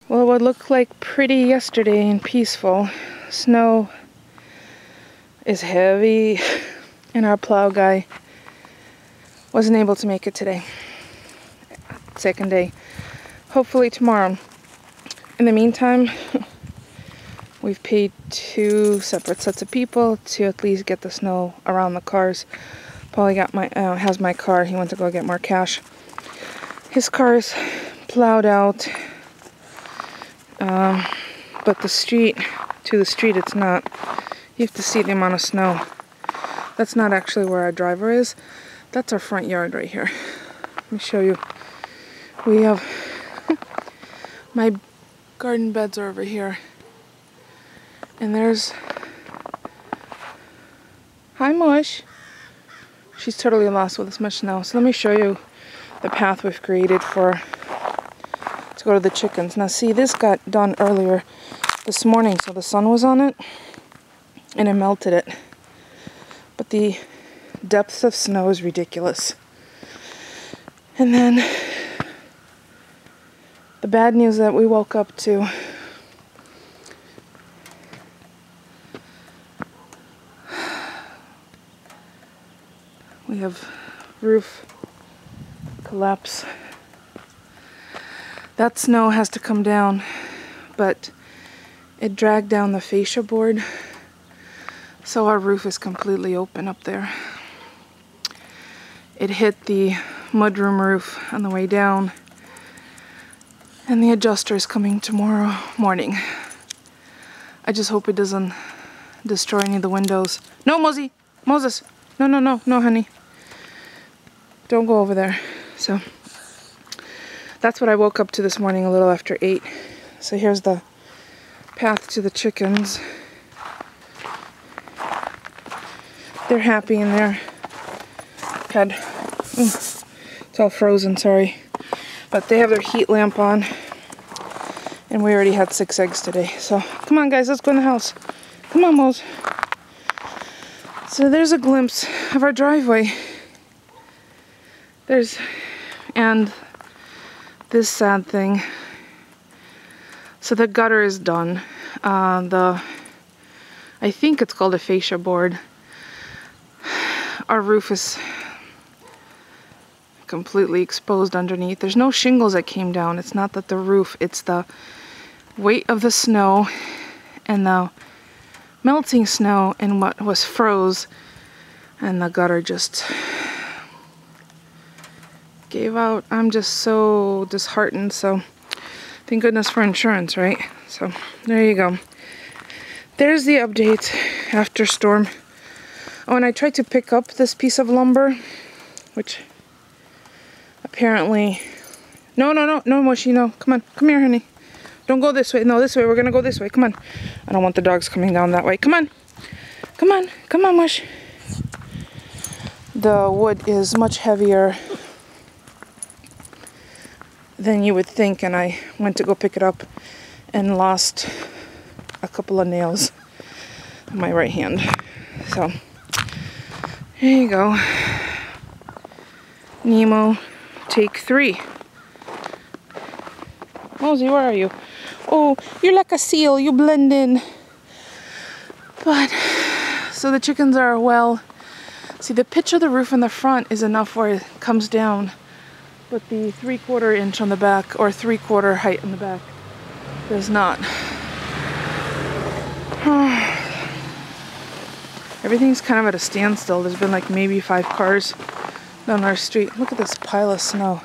Well, what looked like pretty yesterday and peaceful, snow is heavy, and our plow guy wasn't able to make it today. Second day. Hopefully tomorrow. In the meantime, we've paid 2 separate sets of people to at least get the snow around the cars. Paulie has my car. He went to go get more cash. His car is plowed out. But the street, it's not. You have to see the amount of snow. That's not actually where our driver is. That's our front yard right here. Let me show you. We have, my garden beds are over here. And there's, hi Mush. She's totally lost with this much snow. So let me show you the path we've created to go to the chickens. Now see, this got done earlier this morning, so the sun was on it and it melted it. But the depth of snow is ridiculous. And then the bad news that we woke up to, we have roof collapse. That snow has to come down, but it dragged down the fascia board, so our roof is completely open up there. It hit the mudroom roof on the way down, and the adjuster is coming tomorrow morning. I just hope it doesn't destroy any of the windows. No, Moses! No, honey. Don't go over there. So that's what I woke up to this morning a little after 8. So here's the path to the chickens. They're happy in there. It's all frozen, sorry. But they have their heat lamp on. And we already had 6 eggs today. So come on guys, let's go in the house. Come on, Mose. So there's a glimpse of our driveway. And this sad thing. So the gutter is done. I think it's called a fascia board. Our roof is completely exposed underneath. There's no shingles that came down. It's not that the roof, it's the weight of the snow and the melting snow and what was froze, and the gutter just gave out. I'm just so disheartened. So thank goodness for insurance, right? So there you go. There's the update after storm. Oh, and I tried to pick up this piece of lumber, which apparently, no, Mushy, no. Come here, honey. Don't go this way. No, this way. We're gonna go this way. Come on. I don't want the dogs coming down that way. Come on, Mush. The wood is much heavier than you would think, and I went to go pick it up and lost a couple of nails on my right hand. So here you go. Nemo, take 3. Mosey, where are you? Oh, you're like a seal, you blend in. But, so the chickens are well. See, the pitch of the roof in the front is enough where it comes down, but the 3/4 inch on the back, or 3/4 height on the back, does not. Everything's kind of at a standstill. There's been like maybe 5 cars down our street. Look at this pile of snow.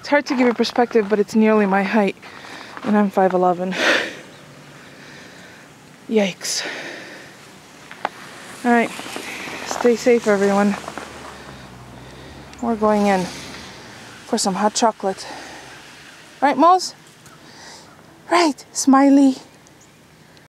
It's hard to give you perspective, but it's nearly my height, and I'm 5'11". Yikes. Alright, stay safe everyone. We're going in for some hot chocolate. Right, Mose? Right, Smiley.